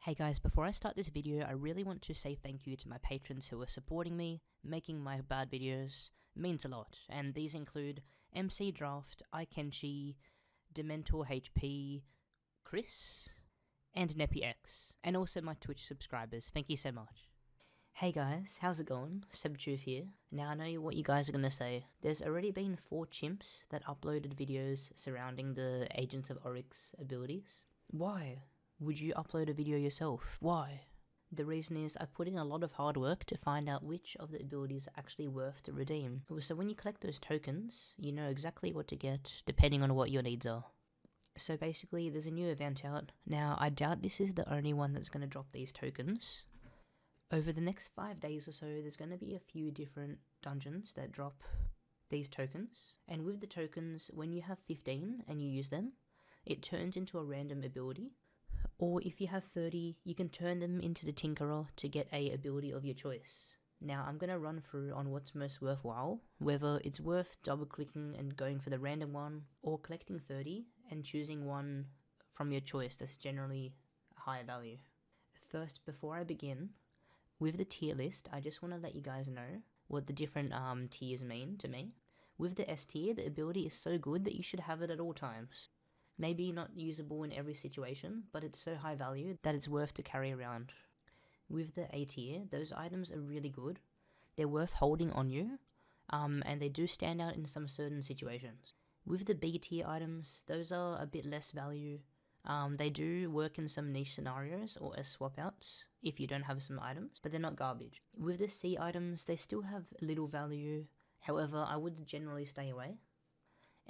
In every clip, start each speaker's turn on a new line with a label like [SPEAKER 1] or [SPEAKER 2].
[SPEAKER 1] Hey guys, before I start this video, I really want to say thank you to my patrons who are supporting me, making my bad videos. It means a lot, and these include MCDraft, IKenshi, DementorHP, Chris, and NeppyX, and also my Twitch subscribers. Thank you so much. Hey guys, how's it going? Septal here. Now I know what you guys are gonna say. There's already been 4 chimps that uploaded videos surrounding the Agents of Oryx abilities. Why would you upload a video yourself? Why? The reason is I put in a lot of hard work to find out which of the abilities are actually worth to redeem. So when you collect those tokens, you know exactly what to get depending on what your needs are. So basically there's a new event out. Now I doubt this is the only one that's going to drop these tokens. Over the next 5 days or so there's going to be a few different dungeons that drop these tokens. And with the tokens, when you have 15 and you use them, it turns into a random ability. Or if you have 30, you can turn them into the Tinkerer to get a ability of your choice. Now I'm going to run through on what's most worthwhile, whether it's worth double clicking and going for the random one, or collecting 30 and choosing one from your choice that's generally a higher value. First, before I begin, with the tier list, I just want to let you guys know what the different tiers mean to me. With the S tier, the ability is so good that you should have it at all times. Maybe not usable in every situation, but it's so high value that it's worth to carry around. With the A tier, those items are really good. They're worth holding on you, and they do stand out in some certain situations. With the B tier items, those are a bit less value. They do work in some niche scenarios or as swap outs if you don't have some items, but they're not garbage. With the C items, they still have little value. However, I would generally stay away.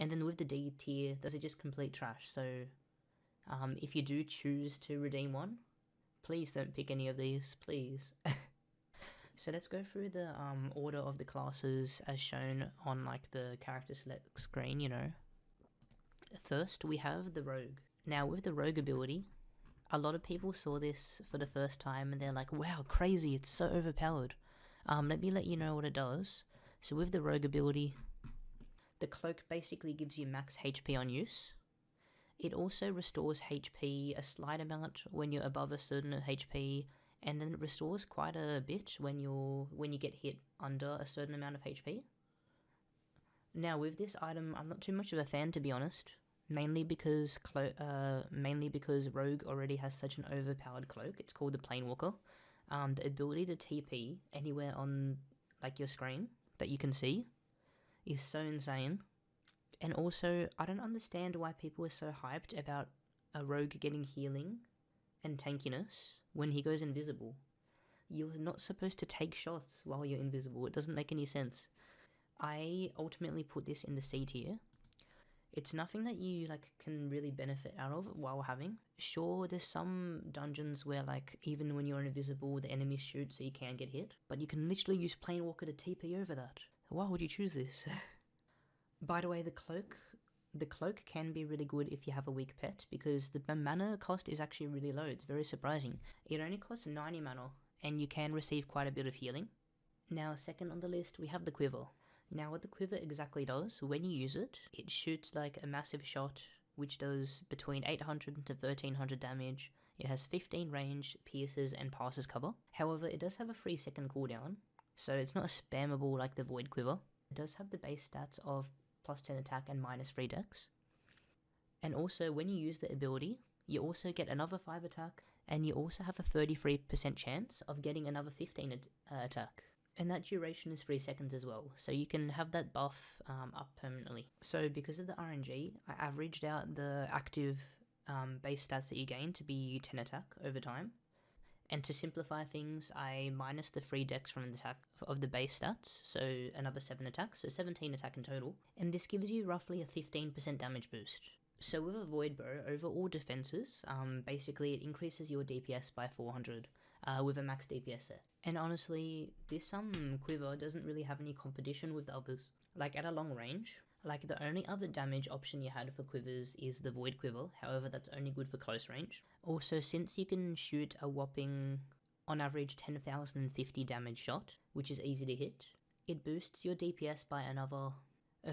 [SPEAKER 1] And then with the D tier, those are just complete trash, so if you do choose to redeem one, please don't pick any of these, please. So let's go through the order of the classes as shown on like the character select screen, you know. First, we have the Rogue. Now with the Rogue ability, a lot of people saw this for the first time and they're like, wow, crazy, it's so overpowered. Let me let you know what it does. So with the Rogue ability, the cloak basically gives you max HP on use. It also restores HP a slight amount when you're above a certain HP, and then it restores quite a bit when you get hit under a certain amount of HP. Now with this item, I'm not too much of a fan, to be honest, mainly because Rogue already has such an overpowered cloak. It's called the Planewalker. The ability to TP anywhere on like your screen that you can see is so insane. And also, I don't understand why people are so hyped about a Rogue getting healing and tankiness when he goes invisible. You're not supposed to take shots while you're invisible. It doesn't make any sense. I ultimately put this in the C tier. It's nothing that you like can really benefit out of while having. Sure, there's some dungeons where like even when you're invisible the enemies shoot so you can get hit, but you can literally use Planewalker to TP over that. Why would you choose this? By the way, the cloak can be really good if you have a weak pet, because the mana cost is actually really low. It's very surprising. It only costs 90 mana, and you can receive quite a bit of healing. Now, second on the list, we have the Quiver. Now, what the Quiver exactly does, when you use it, it shoots like a massive shot, which does between 800 to 1300 damage. It has 15 range, pierces, and passes cover. However, it does have a 3-second cooldown, so it's not spammable like the Void Quiver. It does have the base stats of plus 10 attack and minus 3 dex. And also, when you use the ability, you also get another 5 attack, and you also have a 33% chance of getting another 15 attack. And that duration is 3 seconds as well, so you can have that buff up permanently. So because of the RNG, I averaged out the active base stats that you gain to be 10 attack over time. And to simplify things, I minus the 3 dex from the attack of the base stats, so another 7 attacks, so 17 attack in total. And this gives you roughly a 15% damage boost. So with a Void Bow, over all defenses, basically it increases your DPS by 400 with a max DPS set. And honestly, this Quiver doesn't really have any competition with the others. Like at a long range, like the only other damage option you had for Quivers is the Void Quiver, however that's only good for close range. Also, since you can shoot a whopping, on average, 10,050 damage shot, which is easy to hit, it boosts your DPS by another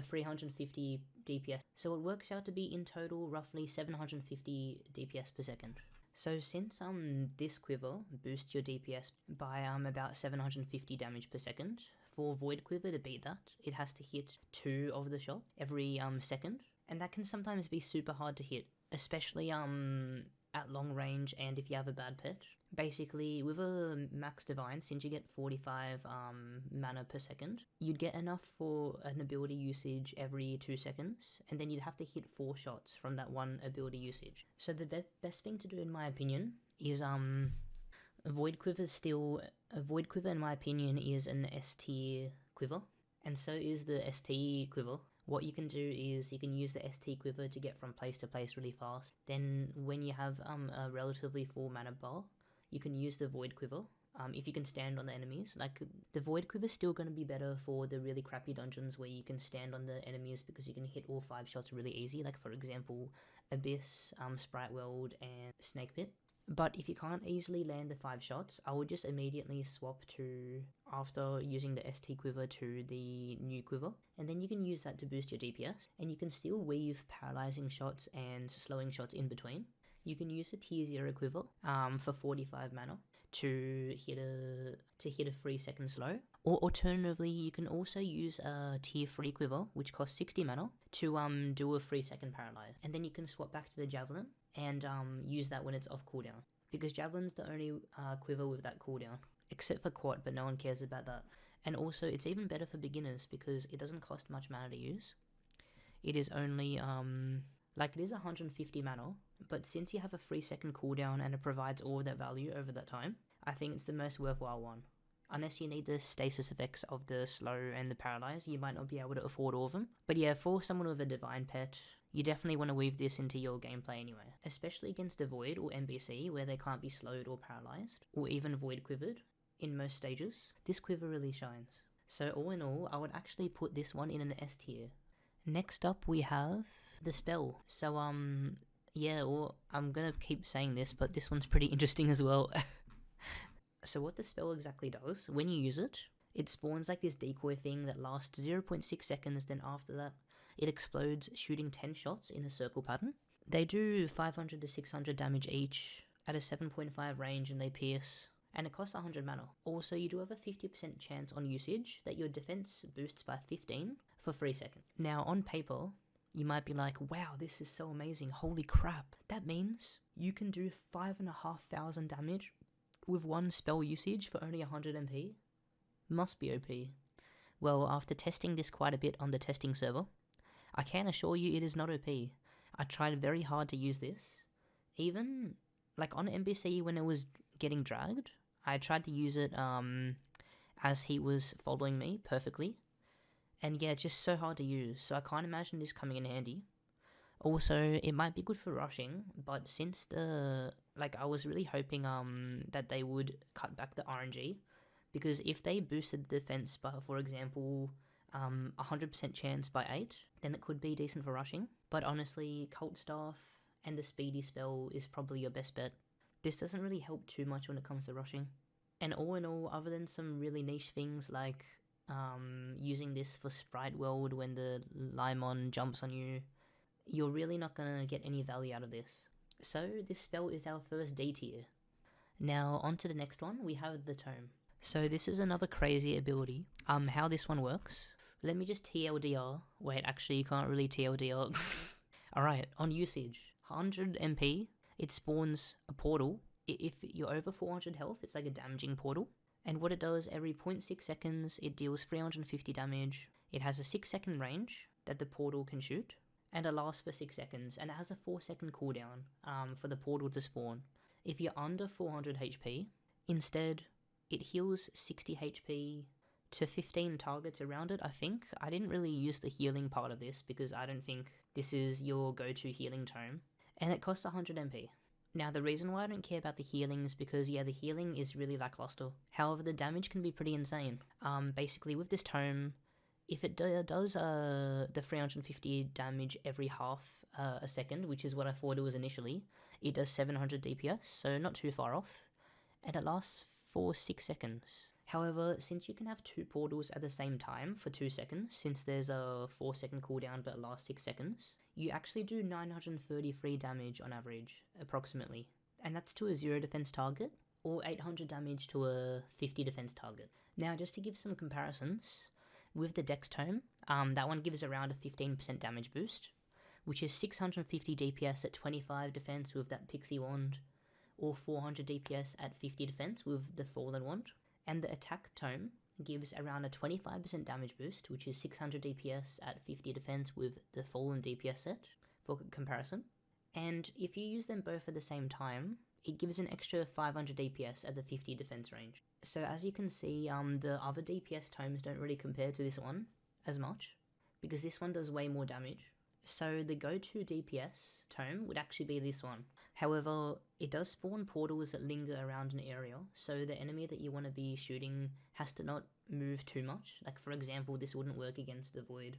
[SPEAKER 1] 350 DPS. So it works out to be in total roughly 750 DPS per second. So since this Quiver boosts your DPS by about 750 damage per second, for Void Quiver to beat that, it has to hit 2 of the shot every second, and that can sometimes be super hard to hit, especially at long range and if you have a bad pet. Basically, with a max divine, since you get 45 mana per second, you'd get enough for an ability usage every 2 seconds, and then you'd have to hit 4 shots from that one ability usage. So the best thing to do, in my opinion, is Void Quiver in my opinion is an S tier Quiver, and so is the ST Quiver. What you can do is you can use the ST Quiver to get from place to place really fast. Then when you have a relatively full mana bar, you can use the Void Quiver. If you can stand on the enemies, like the Void Quiver is still going to be better for the really crappy dungeons where you can stand on the enemies because you can hit all 5 shots really easy, like for example Abyss, Sprite World and Snake Pit. But if you can't easily land the 5 shots, I would just immediately swap to, after using the ST Quiver, to the new Quiver, and then you can use that to boost your DPS, and you can still weave paralyzing shots and slowing shots in between. You can use a tier 0 Quiver for 45 mana to hit a 3 second slow, or alternatively you can also use a tier 3 Quiver which costs 60 mana to do a 3 second paralyze, and then you can swap back to the Javelin and use that when it's off cooldown, because Javelin's the only Quiver with that cooldown, except for Quat, but no one cares about that. And also it's even better for beginners because it doesn't cost much mana to use. It is only it is 150 mana, but since you have a 3 second cooldown and it provides all of that value over that time, I think it's the most worthwhile one. Unless you need the stasis effects of the slow and the paralyze, you might not be able to afford all of them. But yeah, for someone with a divine pet, you definitely want to weave this into your gameplay anyway. Especially against a Void or NBC where they can't be slowed or paralyzed, or even Void Quivered in most stages. This Quiver really shines. So all in all, I would actually put this one in an S tier. Next up we have the spell. So yeah, well, I'm gonna keep saying this, but this one's pretty interesting as well. So what the spell exactly does, when you use it, it spawns like this decoy thing that lasts 0.6 seconds, then after that it explodes, shooting 10 shots in a circle pattern. They do 500 to 600 damage each at a 7.5 range, and they pierce, and it costs 100 mana. Also, you do have a 50% chance on usage that your defense boosts by 15 for 3 seconds. Now on paper, you might be like, wow, this is so amazing, holy crap. That means you can do 5,500 damage with one spell usage for only 100 MP? Must be OP. Well, after testing this quite a bit on the testing server, I can assure you it is not OP. I tried very hard to use this. Even, like on NBC when it was getting dragged, I tried to use it as he was following me perfectly. And yeah, it's just so hard to use, so I can't imagine this coming in handy. Also, it might be good for rushing, but since I was really hoping that they would cut back the RNG, because if they boosted the defense by, for example, 100% chance by 8, then it could be decent for rushing. But honestly, Cult Staff and the Speedy spell is probably your best bet. This doesn't really help too much when it comes to rushing. And all in all, other than some really niche things like using this for Sprite World when the Limon jumps on you, you're really not gonna get any value out of this. So this spell is our first D tier. Now on to the next one, we have the Tome. So this is another crazy ability. How this one works, let me just TLDR. Wait, actually you can't really TLDR. Alright, on usage, 100 MP, it spawns a portal. If you're over 400 health, it's like a damaging portal. And what it does, every 0.6 seconds, it deals 350 damage. It has a 6 second range that the portal can shoot, and it lasts for 6 seconds, and it has a 4 second cooldown for the portal to spawn. If you're under 400 HP, instead, it heals 60 HP to 15 targets around it, I think. I didn't really use the healing part of this because I don't think this is your go-to healing tome. And it costs 100 MP. Now, the reason why I don't care about the healing is because, yeah, the healing is really lackluster. However, the damage can be pretty insane. Basically, with this tome, if it does the 350 damage every half a second, which is what I thought it was initially, it does 700 DPS, so not too far off, and it lasts for 6 seconds. However, since you can have 2 portals at the same time for 2 seconds, since there's a 4 second cooldown but it lasts 6 seconds, you actually do 933 damage on average, approximately. and that's to a 0 defense target, or 800 damage to a 50 defense target. Now, just to give some comparisons, with the Dex Tome, that one gives around a 15% damage boost, which is 650 DPS at 25 defense with that Pixie Wand, or 400 DPS at 50 defense with the Fallen Wand. And the Attack Tome gives around a 25% damage boost, which is 600 DPS at 50 defense with the Fallen DPS set, for comparison. And if you use them both at the same time, it gives an extra 500 DPS at the 50 defense range. So as you can see, the other DPS tomes don't really compare to this one as much, because this one does way more damage. So the go-to DPS tome would actually be this one. However, it does spawn portals that linger around an area, so the enemy that you want to be shooting has to not move too much. Like, for example, this wouldn't work against the Void,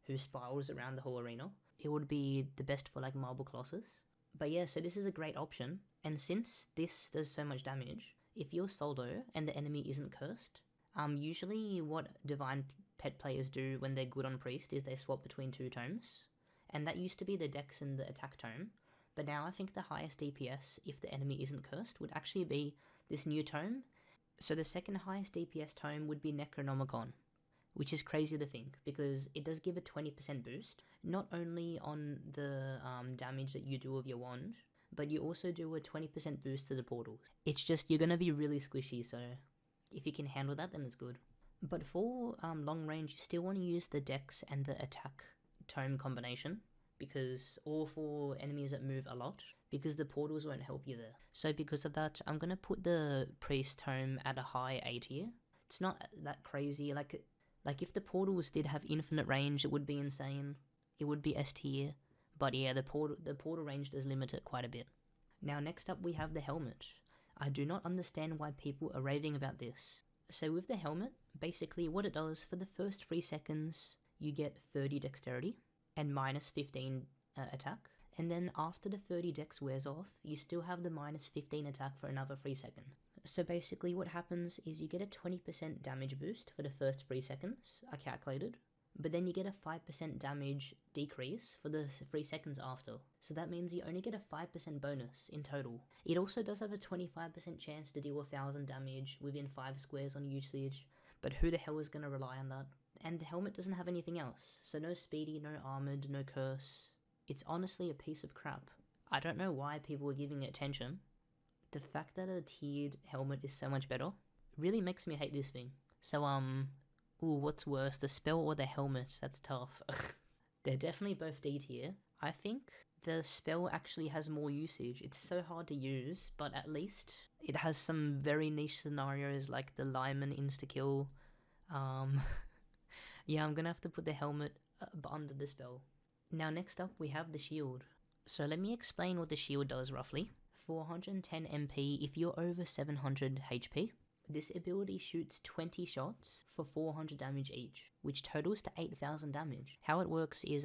[SPEAKER 1] who spirals around the whole arena. It would be the best for like Marble Colossus. But yeah, so this is a great option, and since this does so much damage, if you're solo and the enemy isn't cursed, usually what Divine Pet players do when they're good on Priest is they swap between two tomes, and that used to be the Dex and the Attack tome, but now I think the highest DPS, if the enemy isn't cursed, would actually be this new tome. So the second highest DPS tome would be Necronomicon, which is crazy to think, because it does give a 20% boost, not only on the damage that you do with your wand, but you also do a 20% boost to the portals. It's just, you're going to be really squishy, so if you can handle that, then it's good. But for long range, you still want to use the Dex and the Attack tome combination, because, or for enemies that move a lot, because the portals won't help you there. So because of that, I'm going to put the Priest tome at a high A tier. It's not that crazy, like if the portals did have infinite range, it would be insane. It would be S tier. But yeah, the portal range does limit it quite a bit. Now next up we have the helmet. I do not understand why people are raving about this. So with the helmet, basically what it does, for the first 3 seconds, you get 30 dexterity and minus 15 attack. And then after the 30 dex wears off, you still have the minus 15 attack for another 3 seconds. So basically what happens is you get a 20% damage boost for the first 3 seconds, I calculated. But then you get a 5% damage decrease for the 3 seconds after. So that means you only get a 5% bonus in total. It also does have a 25% chance to deal 1000 damage within 5 squares on usage, but who the hell is going to rely on that? And the helmet doesn't have anything else, so no speedy, no armored, no curse. It's honestly a piece of crap. I don't know why people are giving it attention. The fact that a tiered helmet is so much better really makes me hate this thing. So ooh, what's worse, the spell or the helmet? That's tough. They're definitely both D tier. I think the spell actually has more usage. It's so hard to use, but at least it has some very niche scenarios like the Lyman insta-kill. Yeah, I'm gonna have to put the helmet under the spell. Now next up we have the shield. So let me explain what the shield does roughly. 410 MP if you're over 700 HP. This ability shoots 20 shots for 400 damage each, which totals to 8000 damage. How it works is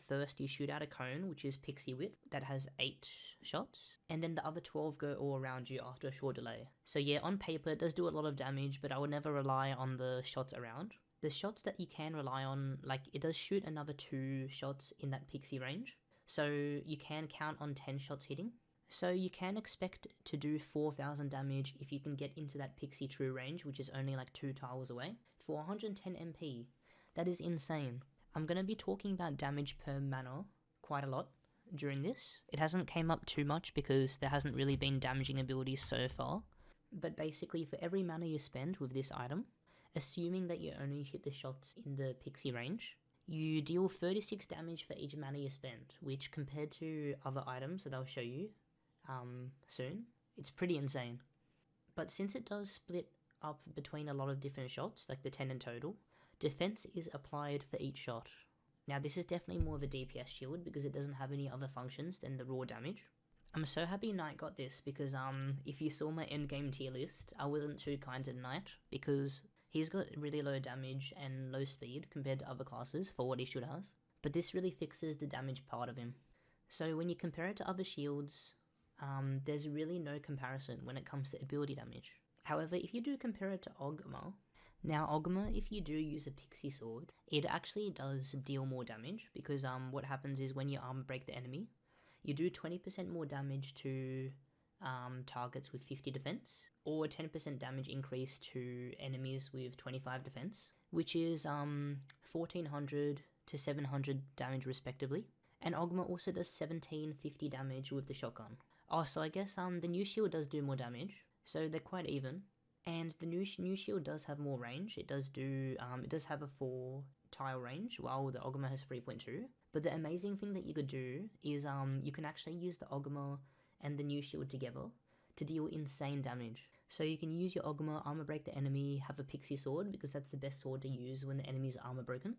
[SPEAKER 1] first you shoot out a cone, which is Pixie Whip, that has 8 shots, and then the other 12 go all around you after a short delay. So yeah, on paper it does do a lot of damage, but I would never rely on the shots around. The shots that you can rely on, like it does shoot another 2 shots in that Pixie range, so you can count on 10 shots hitting. So you can expect to do 4000 damage if you can get into that Pixie True range, which is only like 2 tiles away. 410 MP, that is insane. I'm going to be talking about damage per mana quite a lot during this. It hasn't came up too much because there hasn't really been damaging abilities so far. But basically for every mana you spend with this item, assuming that you only hit the shots in the Pixie range, you deal 36 damage for each mana you spend, which compared to other items that I'll show you soon, it's pretty insane. But since it does split up between a lot of different shots, like the 10 in total, defense is applied for each shot. Now this is definitely more of a DPS shield because it doesn't have any other functions than the raw damage. I'm so happy Knight got this because if you saw my endgame tier list, I wasn't too kind to Knight because he's got really low damage and low speed compared to other classes for what he should have. But this really fixes the damage part of him. So when you compare it to other shields, there's really no comparison when it comes to ability damage. However, if you do compare it to Ogma, now Ogma, if you do use a Pixie Sword, it actually does deal more damage because what happens is when you armor break the enemy, you do 20% more damage to targets with 50 defense, or 10% damage increase to enemies with 25 defense, which is 1400 to 700 damage respectively. And Ogma also does 1750 damage with the shotgun. Oh, so I guess the new shield does do more damage, so they're quite even. And the new shield does have more range. It does have a 4 tile range, while the Ogma has 3.2. But the amazing thing that you could do is you can actually use the Ogma and the new shield together to deal insane damage. So you can use your Ogma, armor break the enemy, have a pixie sword because that's the best sword to use when the enemy's armor broken,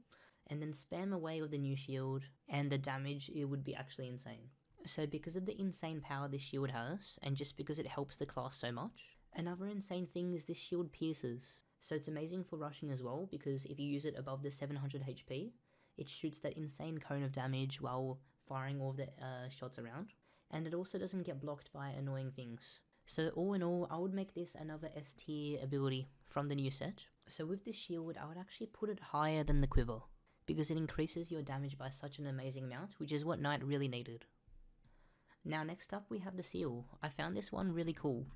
[SPEAKER 1] and then spam away with the new shield, and the damage, it would be actually insane. So because of the insane power this shield has, and just because it helps the class so much, another insane thing is this shield pierces. So it's amazing for rushing as well, because if you use it above the 700 HP, it shoots that insane cone of damage while firing all the shots around. And it also doesn't get blocked by annoying things. So all in all, I would make this another S tier ability from the new set. So with this shield, I would actually put it higher than the Quiver, because it increases your damage by such an amazing amount, which is what Knight really needed. Now next up we have the seal. I found this one really cool.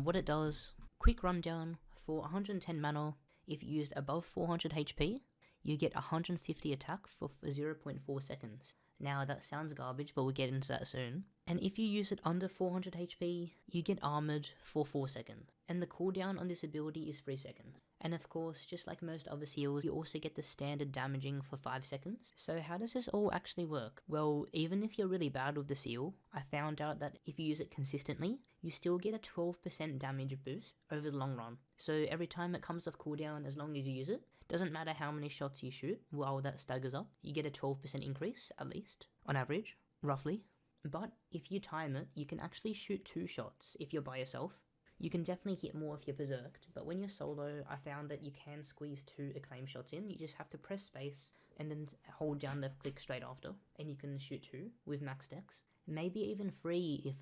[SPEAKER 1] What it does, quick rundown, for 110 mana, if used above 400 HP, you get 150 attack for 0.4 seconds. Now that sounds garbage, but we'll get into that soon. And if you use it under 400 HP, you get armored for 4 seconds. And the cooldown on this ability is 3 seconds. And of course, just like most other seals, you also get the standard damaging for 5 seconds. So how does this all actually work? Well, even if you're really bad with the seal, I found out that if you use it consistently, you still get a 12% damage boost over the long run. So every time it comes off cooldown, as long as you use it, doesn't matter how many shots you shoot while that staggers up, you get a 12% increase, at least, on average, roughly. But if you time it, you can actually shoot 2 shots if you're by yourself. You can definitely hit more if you're berserked, but when you're solo, I found that you can squeeze 2 acclaim shots in. You just have to press space and then hold down left click straight after, and you can shoot 2 with max dex. Maybe even 3 if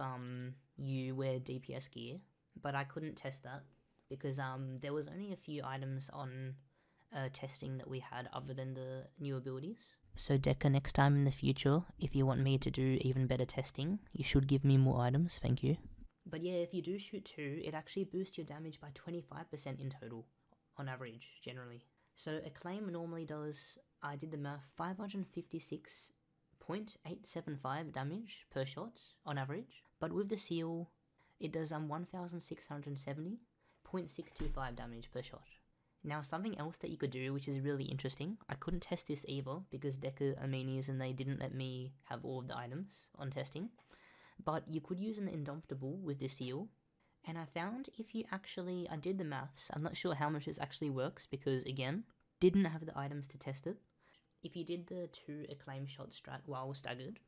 [SPEAKER 1] you wear DPS gear, but I couldn't test that because there was only a few items on testing that we had other than the new abilities. So Deca, next time in the future, if you want me to do even better testing, you should give me more items, thank you. But yeah, if you do shoot 2, it actually boosts your damage by 25% in total, on average, generally. So Acclaim normally does, I did the math, 556.875 damage per shot, on average. But with the seal, it does 1670.625 damage per shot. Now something else that you could do, which is really interesting, I couldn't test this either, because Deca are meanies and they didn't let me have all of the items on testing. But you could use an Indomptable with this seal, and I found if you actually, I did the maths, I'm not sure how much this actually works because again, didn't have the items to test it. If you did the 2 acclaim shot strat while staggered,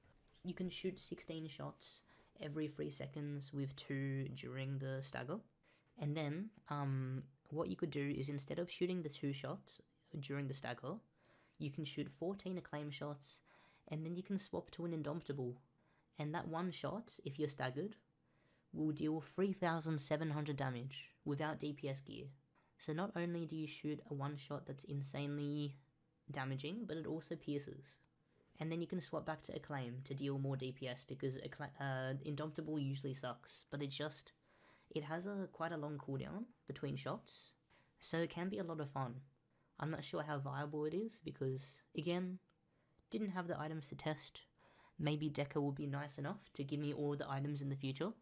[SPEAKER 1] you can shoot 16 shots every 3 seconds with 2 during the stagger. And then, what you could do is instead of shooting the 2 shots during the stagger, you can shoot 14 acclaim shots, and then you can swap to an Indomptable. And that 1 shot, if you're staggered, will deal 3,700 damage without DPS gear. So not only do you shoot a 1 shot that's insanely damaging, but it also pierces. And then you can swap back to Acclaim to deal more DPS because Indomptable usually sucks, but it has quite a long cooldown between shots, so it can be a lot of fun. I'm not sure how viable it is because, again, didn't have the items to test. Maybe Deca will be nice enough to give me all the items in the future.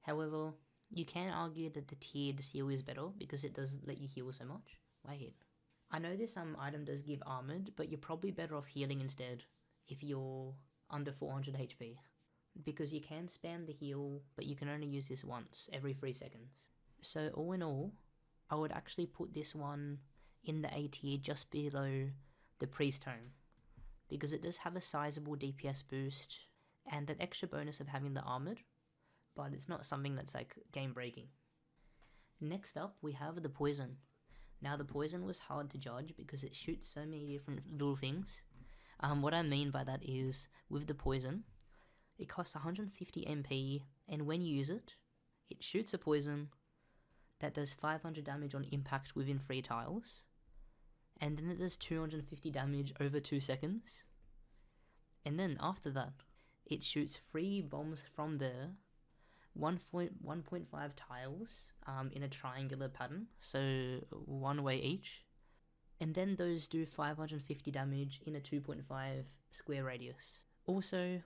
[SPEAKER 1] However, you can argue that the tiered seal is better because it does let you heal so much. Wait, I know this item does give armored, but you're probably better off healing instead if you're under 400 HP. Because you can spam the heal, but you can only use this once every 3 seconds. So all in all, I would actually put this one in the A tier just below the Priest Tome, because it does have a sizable DPS boost and that extra bonus of having the armored, but it's not something that's like game breaking. Next up we have the poison. Now the poison was hard to judge because it shoots so many different little things. What I mean by that is, with the poison, it costs 150 MP, and when you use it, it shoots a poison that does 500 damage on impact within 3 tiles, and then it does 250 damage over 2 seconds, and then after that, it shoots 3 bombs from there 1.5 tiles in a triangular pattern, so one way each, and then those do 550 damage in a 2.5 square radius. Also,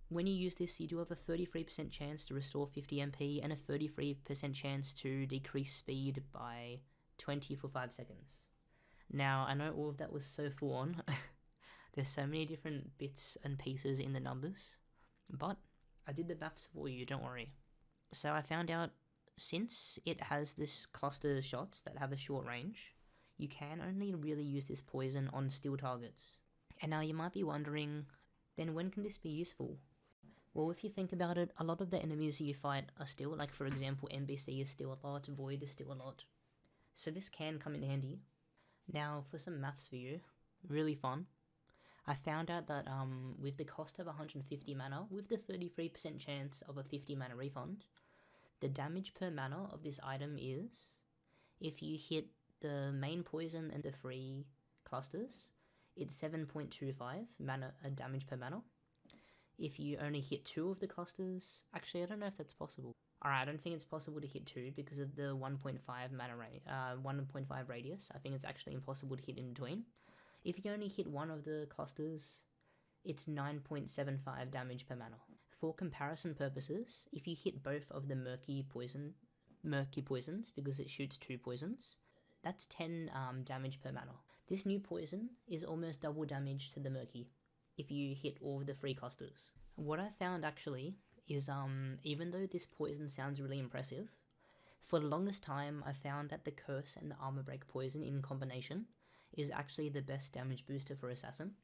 [SPEAKER 1] when you use this, you do have a 33% chance to restore 50 MP and a 33% chance to decrease speed by 20 for 5 seconds. Now, I know all of that was so full on. There's so many different bits and pieces in the numbers, but I did the maths for you, don't worry. So I found out, since it has this cluster shots that have a short range, you can only really use this poison on steel targets. And now you might be wondering, then when can this be useful? Well, if you think about it, a lot of the enemies you fight are steel, like for example MBC is still a lot, Void is still a lot. So this can come in handy. Now for some maths for you, really fun. I found out that with the cost of 150 mana, with the 33% chance of a 50 mana refund, the damage per mana of this item is, if you hit the main poison and the free clusters, it's 7.25 mana damage per mana. If you only hit 2 of the clusters, actually I don't know if that's possible. Alright, I don't think it's possible to hit 2 because of the 1.5 mana 1.5 radius. I think it's actually impossible to hit in between. If you only hit 1 of the clusters, it's 9.75 damage per mana. For comparison purposes, if you hit both of the murky poisons, because it shoots 2 poisons, that's 10 damage per mana. This new poison is almost double damage to the murky if you hit all of the free clusters. What I found actually is even though this poison sounds really impressive, for the longest time I found that the curse and the armor break poison in combination is actually the best damage booster for Assassin.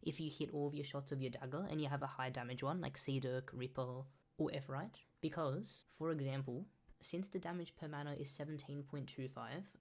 [SPEAKER 1] If you hit all of your shots of your dagger and you have a high damage one like Sea Dirk, Ripper, or F-Right, because, for example, since the damage per mana is 17.25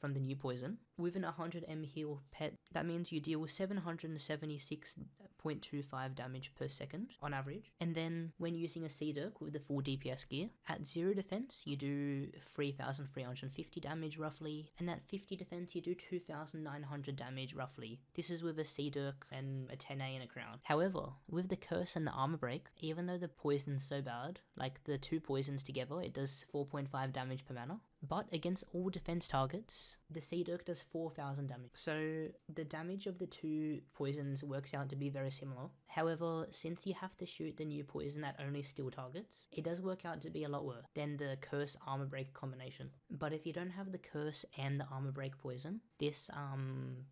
[SPEAKER 1] from the new poison, with an 100M heal pet, that means you deal 776.25 damage per second on average. And then when using a Sea Dirk with the full DPS gear, at 0 defense you do 3,350 damage roughly, and at 50 defense you do 2,900 damage roughly. This is with a Sea Dirk and a 10A and a crown. However, with the curse and the armor break, even though the poison's so bad, like the 2 poisons together, it does 4.5 damage per mana, but against all defense targets, the Sea Dirk does 4,000 damage. So the damage of the 2 poisons works out to be very similar. However, since you have to shoot the new poison at only steel targets, it does work out to be a lot worse than the curse armor break combination. But if you don't have the curse and the armor break poison, this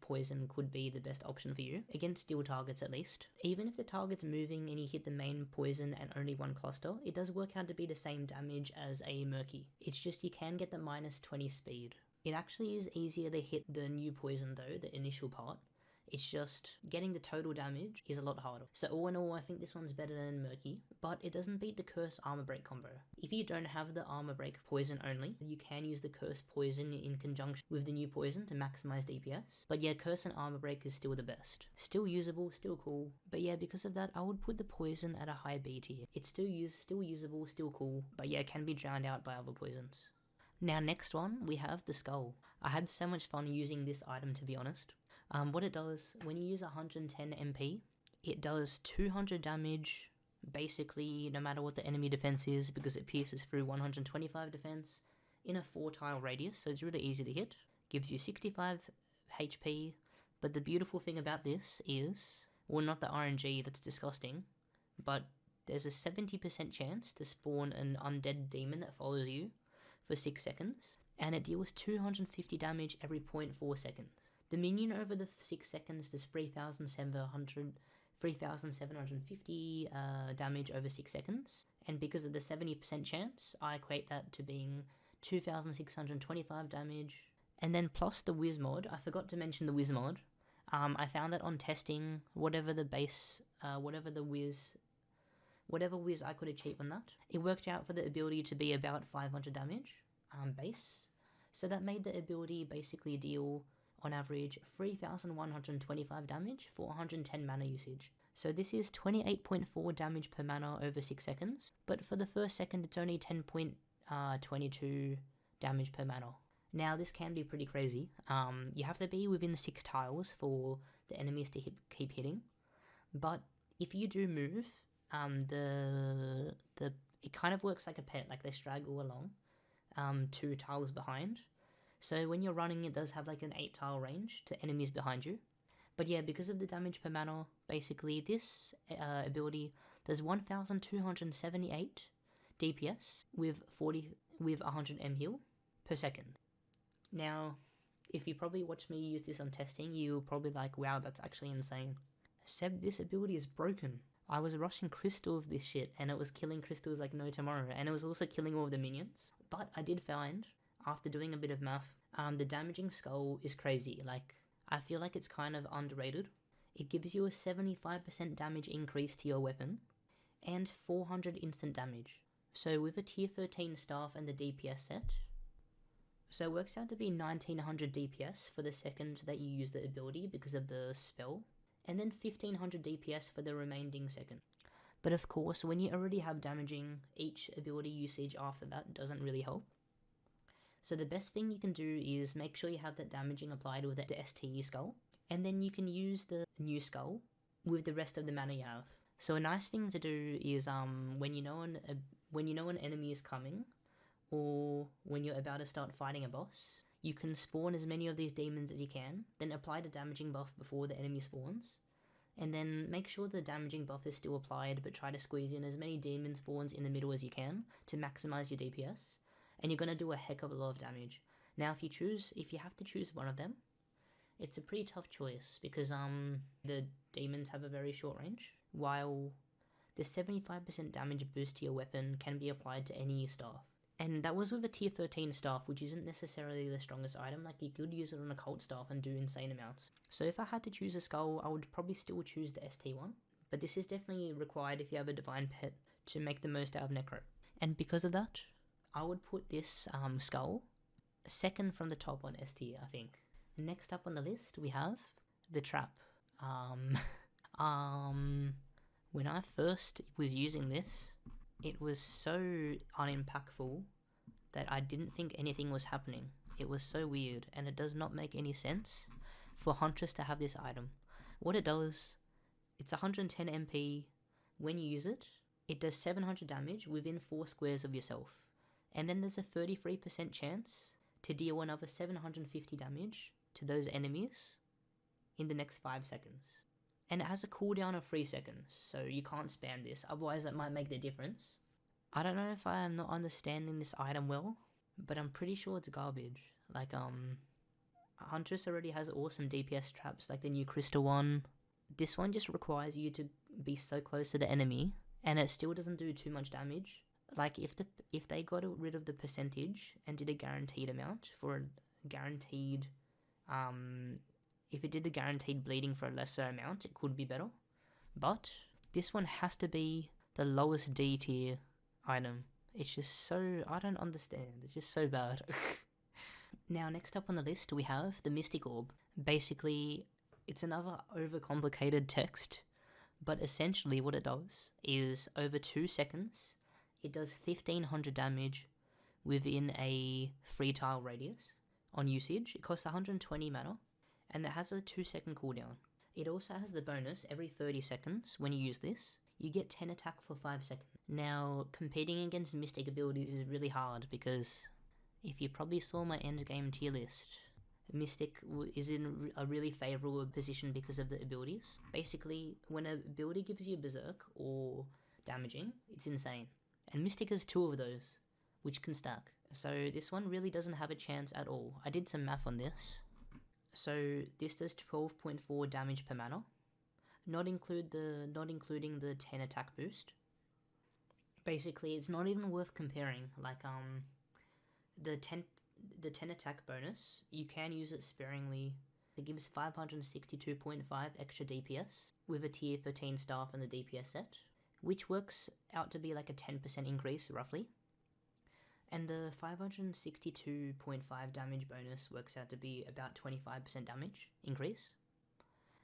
[SPEAKER 1] poison could be the best option for you, against steel targets at least. Even if the target's moving and you hit the main poison and only 1 cluster, it does work out to be the same damage as a murky. It's just you can get the minus 20 speed. It actually is easier to hit the new poison though, the initial part. It's just getting the total damage is a lot harder. So all in all, I think this one's better than Murky, but it doesn't beat the Curse Armor Break combo. If you don't have the Armor Break poison only, you can use the Curse poison in conjunction with the new poison to maximize DPS. But yeah, Curse and Armor Break is still the best. Still usable, still cool. But yeah, because of that, I would put the poison at a high B tier. It's still usable, still cool, but yeah, it can be drowned out by other poisons. Now next one, we have the Skull. I had so much fun using this item, to be honest. What it does, when you use 110 MP, it does 200 damage, basically no matter what the enemy defense is, because it pierces through 125 defense in a 4-tile radius, so it's really easy to hit. Gives you 65 HP, but the beautiful thing about this is, well, not the RNG, that's disgusting, but there's a 70% chance to spawn an undead demon that follows you for 6 seconds, and it deals 250 damage every 0.4 seconds. The minion over the 6 seconds does 3,750 damage over 6 seconds, and because of the 70% chance, I equate that to being 2,625 damage. And then plus the Wiz mod, I forgot to mention the Wiz mod. I found that on testing, whatever Wiz I could achieve on that, it worked out for the ability to be about 500 damage base. So that made the ability basically deal on average 3,125 damage for 110 mana usage. So this is 28.4 damage per mana over 6 seconds, but for the first second it's only 10.22 damage per mana. Now this can be pretty crazy. You have to be within 6 tiles for the enemies to keep hitting, but if you do move, it kind of works like a pet, like they straggle along 2 tiles behind. So when you're running, it does have like an 8 tile range to enemies behind you. But yeah, because of the damage per mana, basically this ability does 1278 DPS with 100 M heal per second. Now, if you probably watched me use this on testing, you're probably like, wow, that's actually insane. Seb, this ability is broken. I was rushing crystal of this shit, and it was killing crystals like no tomorrow, and it was also killing all of the minions. But I did find, after doing a bit of math, the damaging skull is crazy. Like, I feel like it's kind of underrated. It gives you a 75% damage increase to your weapon, and 400 instant damage. So with a tier 13 staff and the DPS set, so it works out to be 1900 DPS for the second that you use the ability because of the spell, and then 1500 DPS for the remaining second. But of course, when you already have damaging, each ability usage after that doesn't really help. So the best thing you can do is make sure you have that damaging applied with the STE skull, and then you can use the new skull with the rest of the mana you have. So a nice thing to do is when you know an enemy is coming, or when you're about to start fighting a boss, you can spawn as many of these demons as you can, then apply the damaging buff before the enemy spawns, and then make sure the damaging buff is still applied, but try to squeeze in as many demon spawns in the middle as you can to maximize your DPS, and you're going to do a heck of a lot of damage. Now if you have to choose one of them, it's a pretty tough choice, because the demons have a very short range, while the 75% damage boost to your weapon can be applied to any staff. And that was with a tier 13 staff, which isn't necessarily the strongest item. Like, you could use it on a cult staff and do insane amounts. So if I had to choose a skull, I would probably still choose the ST one. But this is definitely required if you have a divine pet to make the most out of Necro. And because of that, I would put this skull second from the top on ST, I think. Next up on the list, we have the trap. When I first was using this, it was so unimpactful that I didn't think anything was happening. It was so weird, and it does not make any sense for Huntress to have this item. What it does, it's 110 MP. When you use it, it does 700 damage within 4 squares of yourself. And then there's a 33% chance to deal another 750 damage to those enemies in the next 5 seconds. And it has a cooldown of 3 seconds, so you can't spam this, otherwise that might make the difference. I don't know if I am not understanding this item well, but I'm pretty sure it's garbage. Like, Huntress already has awesome DPS traps, like the new Crystal one. This one just requires you to be so close to the enemy, and it still doesn't do too much damage. Like, if they got rid of the percentage and did a guaranteed amount for a guaranteed, if it did the guaranteed bleeding for a lesser amount, it could be better. But this one has to be the lowest D tier item. It's just so, I don't understand. It's just so bad. Now, next up on the list, we have the Mystic Orb. Basically, it's another overcomplicated text, but essentially what it does is over 2 seconds, it does 1500 damage within a 3 tile radius on usage. It costs 120 mana, and it has a 2-second cooldown. It also has the bonus every 30 seconds when you use this, you get 10 attack for 5 seconds. Now, competing against Mystic abilities is really hard, because if you probably saw my endgame tier list, Mystic is in a really favourable position because of the abilities. Basically, when an ability gives you Berserk or damaging, it's insane. And Mystic has 2 of those, which can stack. So this one really doesn't have a chance at all. I did some math on this. So this does 12.4 damage per mana, not including the 10 attack boost. Basically, it's not even worth comparing. Like the 10 attack bonus, you can use it sparingly. It gives 562.5 extra DPS with a tier 13 staff and the DPS set, which works out to be like a 10% increase roughly. And the 562.5 damage bonus works out to be about 25% damage increase.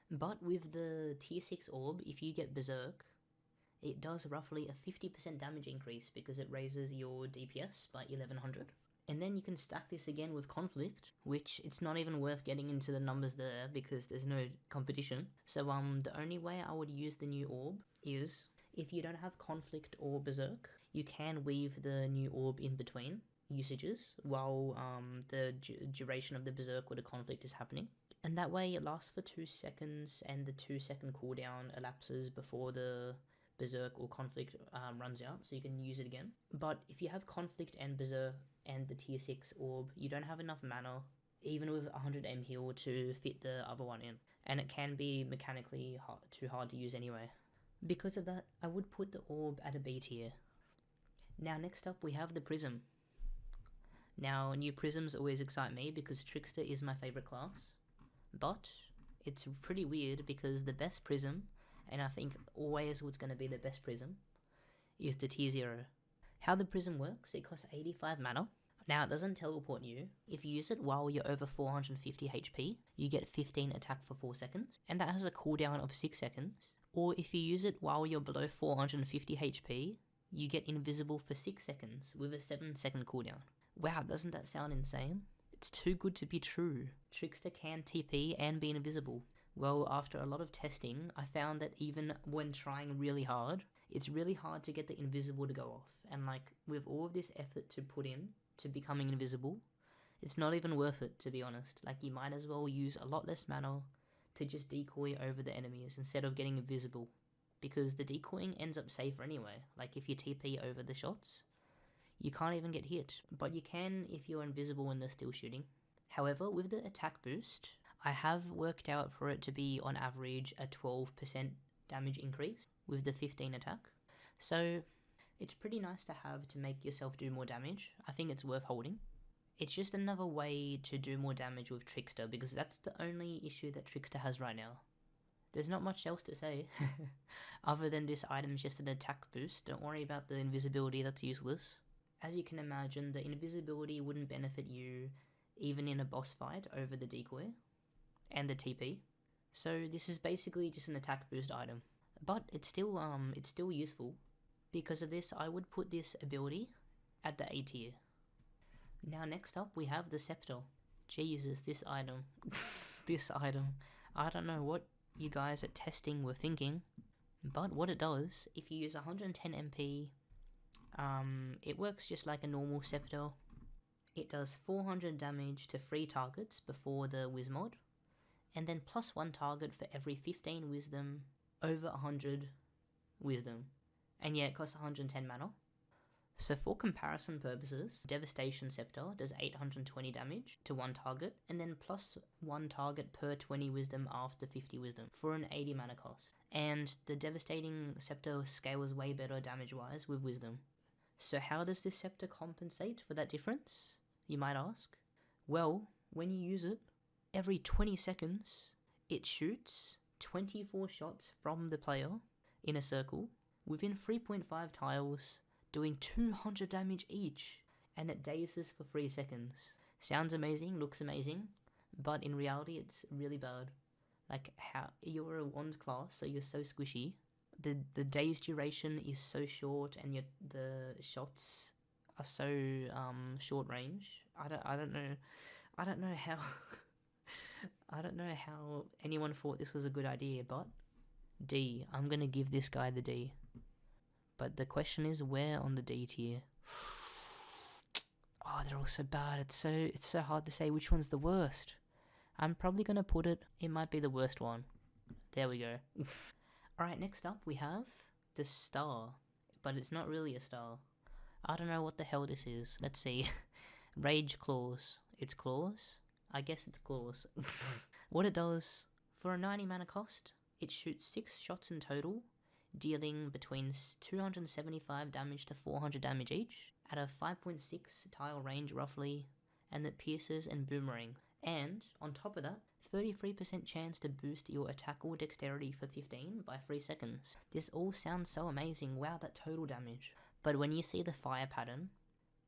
[SPEAKER 1] But with the tier 6 orb, if you get Berserk, it does roughly a 50% damage increase because it raises your DPS by 1100. And then you can stack this again with Conflict, which it's not even worth getting into the numbers there because there's no competition. So the only way I would use the new orb is if you don't have Conflict or Berserk, you can weave the new orb in between usages while the duration of the Berserk or the conflict is happening. And that way it lasts for 2 seconds, and the 2-second cooldown elapses before the Berserk or conflict runs out, so you can use it again. But if you have conflict and Berserk and the tier 6 orb, you don't have enough mana, even with 100 M heal, to fit the other one in. And it can be mechanically too hard to use anyway. Because of that, I would put the orb at a B tier. Now next up we have the Prism. Now new Prisms always excite me because Trickster is my favourite class. But it's pretty weird because the best Prism, and I think always what's going to be the best Prism, is the tier 0. How the Prism works, it costs 85 mana. Now it doesn't teleport you. If you use it while you're over 450 HP, you get 15 attack for 4 seconds, and that has a cooldown of 6 seconds. Or if you use it while you're below 450 HP, you get invisible for 6 seconds with a 7-second cooldown. Wow, doesn't that sound insane? It's too good to be true. Trickster can TP and be invisible. Well, after a lot of testing, I found that even when trying really hard, it's really hard to get the invisible to go off. And like, with all of this effort to put in to becoming invisible, it's not even worth it, to be honest. Like, you might as well use a lot less mana to just decoy over the enemies instead of getting invisible. Because the decoying ends up safer anyway. Like, if you TP over the shots, you can't even get hit, but you can if you're invisible and they're still shooting. However, with the attack boost, I have worked out for it to be on average a 12% damage increase with the 15 attack. So it's pretty nice to have to make yourself do more damage. I think it's worth holding. It's just another way to do more damage with Trickster, because that's the only issue that Trickster has right now. There's not much else to say, other than this item's just an attack boost. Don't worry about the invisibility, that's useless. As you can imagine, the invisibility wouldn't benefit you even in a boss fight over the decoy and the TP. So this is basically just an attack boost item. But it's still useful. Because of this, I would put this ability at the A tier. Now next up we have the Septal. Jesus, this item. This item. I don't know what you guys at testing were thinking, but what it does, if you use 110 MP, it works just like a normal Septal. It does 400 damage to 3 targets before the Wiz mod, and then plus 1 target for every 15 wisdom over 100 wisdom. And yeah, it costs 110 mana. So for comparison purposes, Devastation Septal does 820 damage to 1 target, and then plus 1 target per 20 wisdom after 50 wisdom for an 80 mana cost. And the Devastating Septal scales way better damage-wise with wisdom. So how does this Septal compensate for that difference, you might ask? Well, when you use it, every 20 seconds, it shoots 24 shots from the player in a circle within 3.5 tiles, doing 200 damage each, and it dazes for 3 seconds. Sounds amazing, looks amazing, but in reality it's really bad. Like, how you're a wand class, so you're so squishy. The daze duration is so short, and the shots are so short range. I don't know how I don't know how anyone thought this was a good idea, but D. I'm gonna give this guy the D. But the question is, where on the D tier? Oh, they're all so bad. It's so hard to say which one's the worst. I'm probably gonna put it might be the worst one. There we go. Alright, next up we have the star. But it's not really a star. I don't know what the hell this is. Let's see. Rage Claws. It's claws? I guess it's claws. What it does, for a 90 mana cost, it shoots 6 shots in total, dealing between 275 damage to 400 damage each, at a 5.6 tile range roughly, and that pierces and boomerang. And, on top of that, 33% chance to boost your attack or dexterity for 15 by 3 seconds. This all sounds so amazing, wow, that total damage. But when you see the fire pattern,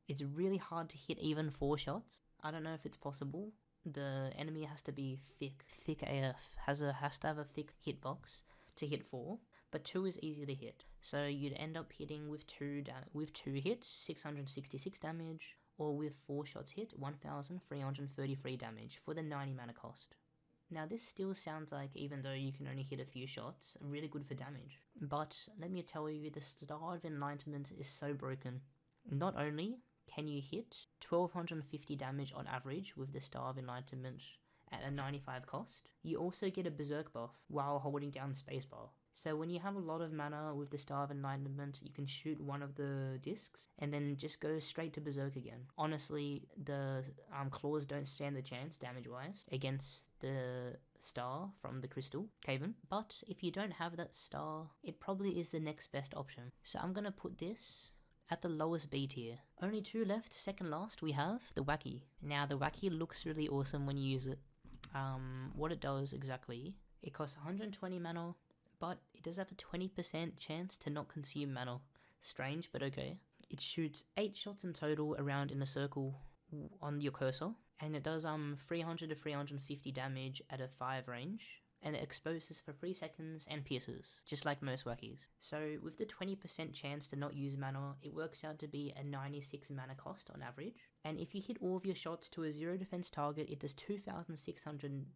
[SPEAKER 1] it's really hard to hit even 4 shots. I don't know if it's possible. The enemy has to be thick AF, has to have a thick hitbox to hit 4, but 2 is easy to hit. So you'd end up hitting with 2 hits, 666 damage, or with 4 shots hit, 1333 damage for the 90 mana cost. Now this still sounds like, even though you can only hit a few shots, really good for damage. But let me tell you, the Star of Enlightenment is so broken. Not only can you hit 1250 damage on average with the Star of Enlightenment at a 95 cost, you also get a Berserk buff while holding down spacebar. So when you have a lot of mana with the Star of Enlightenment, you can shoot one of the discs and then just go straight to Berserk again. Honestly, the claws don't stand the chance damage-wise against the star from the crystal cavern. But if you don't have that star, it probably is the next best option. So I'm gonna put this at the lowest B tier. Only two left. Second last we have the Wacky. Now the Wacky looks really awesome when you use it. What it does exactly, it costs 120 mana, but it does have a 20% chance to not consume mana. Strange, but okay. It shoots 8 shots in total around in a circle on your cursor, and it does 300 to 350 damage at a 5 range, and it exposes for 3 seconds and pierces, just like most Wackies. So with the 20% chance to not use mana, it works out to be a 96 mana cost on average. And if you hit all of your shots to a 0 defense target, it does 2600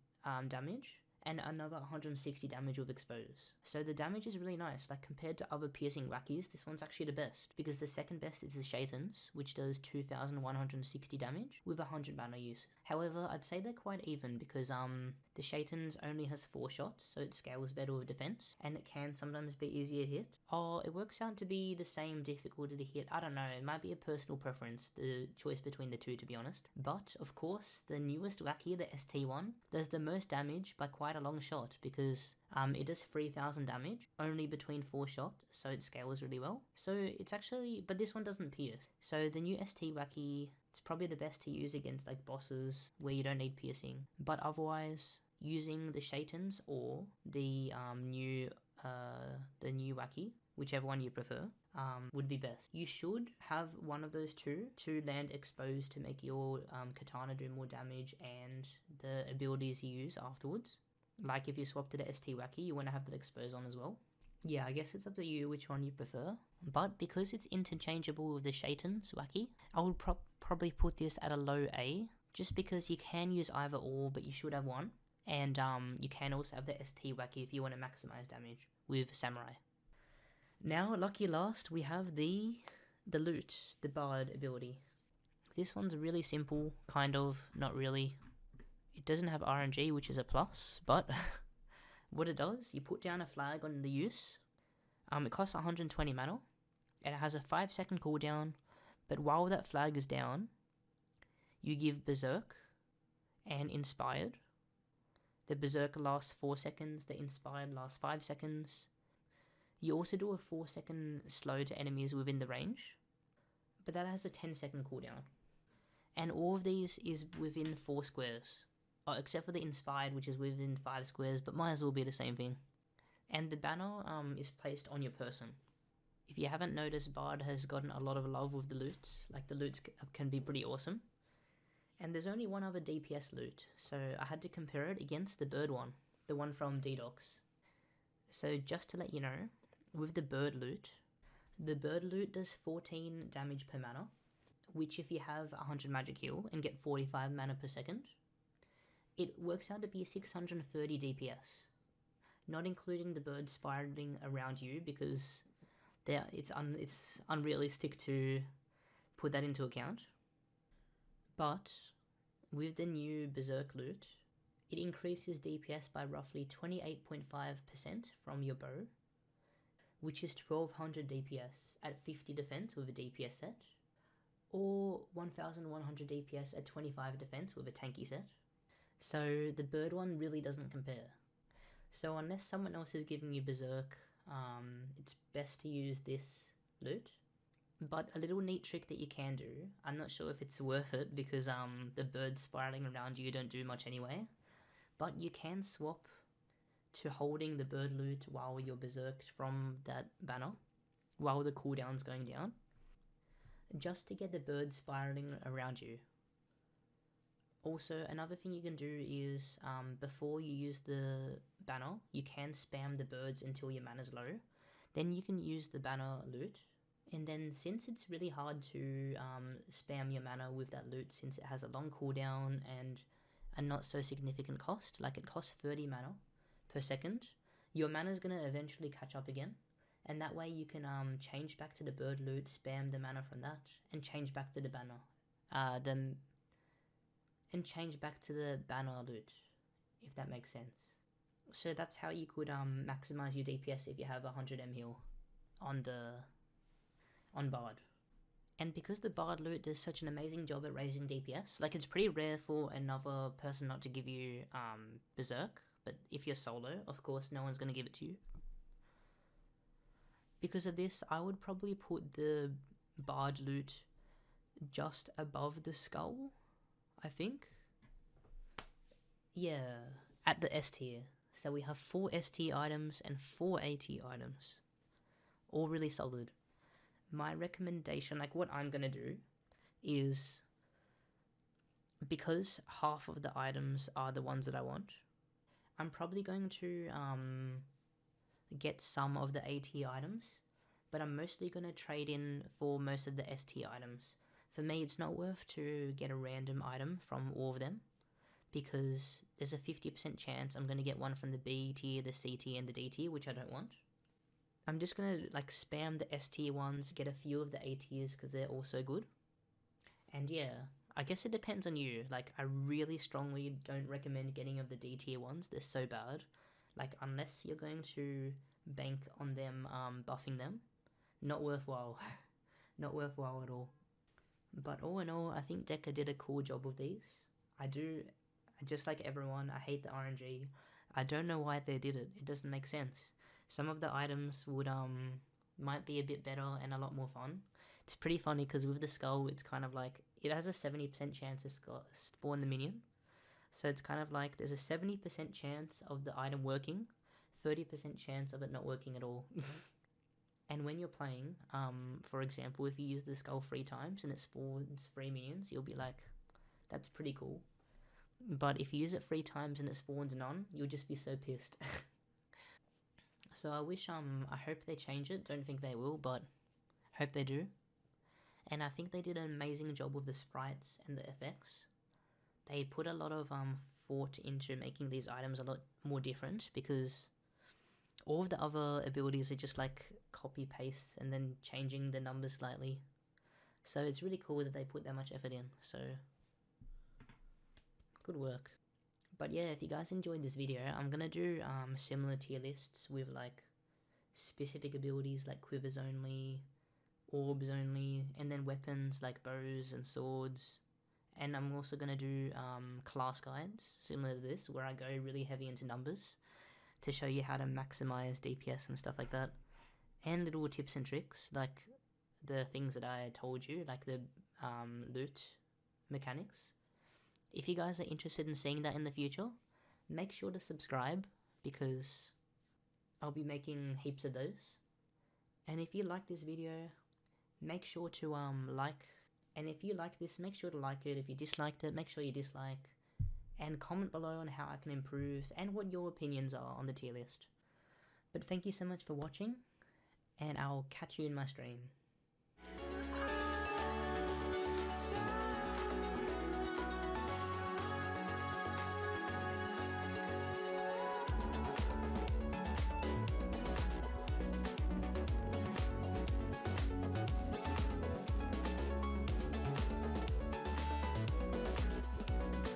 [SPEAKER 1] damage, and another 160 damage with expose. So the damage is really nice. Like, compared to other piercing Wackies, this one's actually the best, because the second best is the Shaitans, which does 2160 damage with 100 mana use. However, I'd say they're quite even, because the Shaitans only has 4 shots, so it scales better with defense, and it can sometimes be easier to hit. Or it works out to be the same difficulty to hit. I don't know, it might be a personal preference, the choice between the two, to be honest. But of course, the newest Wacky, the ST1, does the most damage by quite a long shot, because it does 3000 damage only between 4 shots, so it scales really well. So it's actually, but this one doesn't pierce. So the new ST Wacky, it's probably the best to use against like bosses where you don't need piercing. But otherwise, using the Shaitans or the new Wacky, whichever one you prefer, would be best. You should have one of those two to land exposed to make your katana do more damage and the abilities you use afterwards. Like if you swap to the ST Wacky, you want to have that expose on as well. Yeah, I guess it's up to you which one you prefer. But because it's interchangeable with the Shaitan's Wacky, I would probably put this at a low A, just because you can use either or, but you should have one. And you can also have the ST Wacky if you want to maximize damage with Samurai. Now, lucky last, we have the Loot, the Bard ability. This one's really simple, kind of, not really. It doesn't have RNG, which is a plus, but what it does, you put down a flag on the use. It costs 120 mana, and it has a 5-second cooldown, but while that flag is down, you give Berserk and Inspired. The Berserk lasts 4 seconds, the Inspired lasts 5 seconds. You also do a 4-second slow to enemies within the range, but that has a 10-second cooldown. And all of these is within 4 squares. Except for the Inspired, which is within 5 squares, but might as well be the same thing. And the banner is placed on your person. If you haven't noticed, Bard has gotten a lot of love with the loots. Like, the loots can be pretty awesome. And there's only one other DPS loot, so I had to compare it against the bird one, the one from DDox. So just to let you know, with the bird loot does 14 damage per mana, which if you have 100 magic heal and get 45 mana per second, it works out to be 630 DPS, not including the bird spiraling around you, because it's unrealistic to put that into account. But with the new Berserk loot, it increases DPS by roughly 28.5% from your bow, which is 1200 DPS at 50 defense with a DPS set, or 1100 DPS at 25 defense with a tanky set. So the bird one really doesn't compare. So unless someone else is giving you Berserk, it's best to use this loot. But a little neat trick that you can do, I'm not sure if it's worth it, because the birds spiraling around you don't do much anyway, but you can swap to holding the bird loot while you're berserked from that banner, while the cooldown's going down, just to get the birds spiraling around you. Also, another thing you can do is, before you use the banner, you can spam the birds until your mana's low. Then you can use the banner loot. And then, since it's really hard to spam your mana with that loot, since it has a long cooldown and a not so significant cost, like it costs 30 mana per second, your mana is going to eventually catch up again, and that way you can change back to the bird loot, spam the mana from that, and change back to the banner, change back to the banner loot, if that makes sense. So that's how you could maximize your DPS if you have 100 M heal on Bard. And because the Bard loot does such an amazing job at raising DPS, like it's pretty rare for another person not to give you Berserk, but if you're solo, of course no one's going to give it to you. Because of this, I would probably put the Bard loot just above the skull, I think. Yeah, at the S tier. So we have 4 S tier items and 4 A tier items. All really solid. My recommendation, like what I'm going to do, is because half of the items are the ones that I want, I'm probably going to get some of the A tier items, but I'm mostly going to trade in for most of the S tier items. For me, it's not worth to get a random item from all of them, because there's a 50% chance I'm going to get one from the B tier, the C tier, and the D tier, which I don't want. I'm just going to like spam the S tier ones, get a few of the A tiers because they're also good. And yeah, I guess it depends on you. Like, I really strongly don't recommend getting of the D tier ones. They're so bad. Like, unless you're going to bank on them buffing them, not worthwhile. Not worthwhile at all. But all in all, I think Deca did a cool job with these. Just like everyone, I hate the RNG. I don't know why they did it. It doesn't make sense. Some of the items would might be a bit better and a lot more fun. It's pretty funny because with the skull, it's kind of like it has a 70% chance to spawn the minion. So it's kind of like there's a 70% chance of the item working, 30% chance of it not working at all. And when you're playing, for example, if you use the skull 3 times and it spawns 3 minions, you'll be like, that's pretty cool. But if you use it 3 times and it spawns none, you'll just be so pissed. So I hope they change it. Don't think they will, but hope they do. And I think they did an amazing job with the sprites and the effects. They put a lot of thought into making these items a lot more different, because all of the other abilities are just like copy paste and then changing the numbers slightly. So it's really cool that they put that much effort in. So good work. But yeah, if you guys enjoyed this video, I'm gonna do similar tier lists with like specific abilities like quivers only, orbs only, and then weapons like bows and swords. And I'm also gonna do class guides similar to this, where I go really heavy into numbers to show you how to maximize DPS and stuff like that, and little tips and tricks like the things that I told you, like the loot mechanics. If you guys are interested in seeing that in the future, make sure to subscribe, because I'll be making heaps of those. And if you like this video, make sure to like. And if you like this, make sure to like it. If you disliked it, make sure you dislike. And comment below on how I can improve and what your opinions are on the tier list. But thank you so much for watching, and I'll catch you in my stream.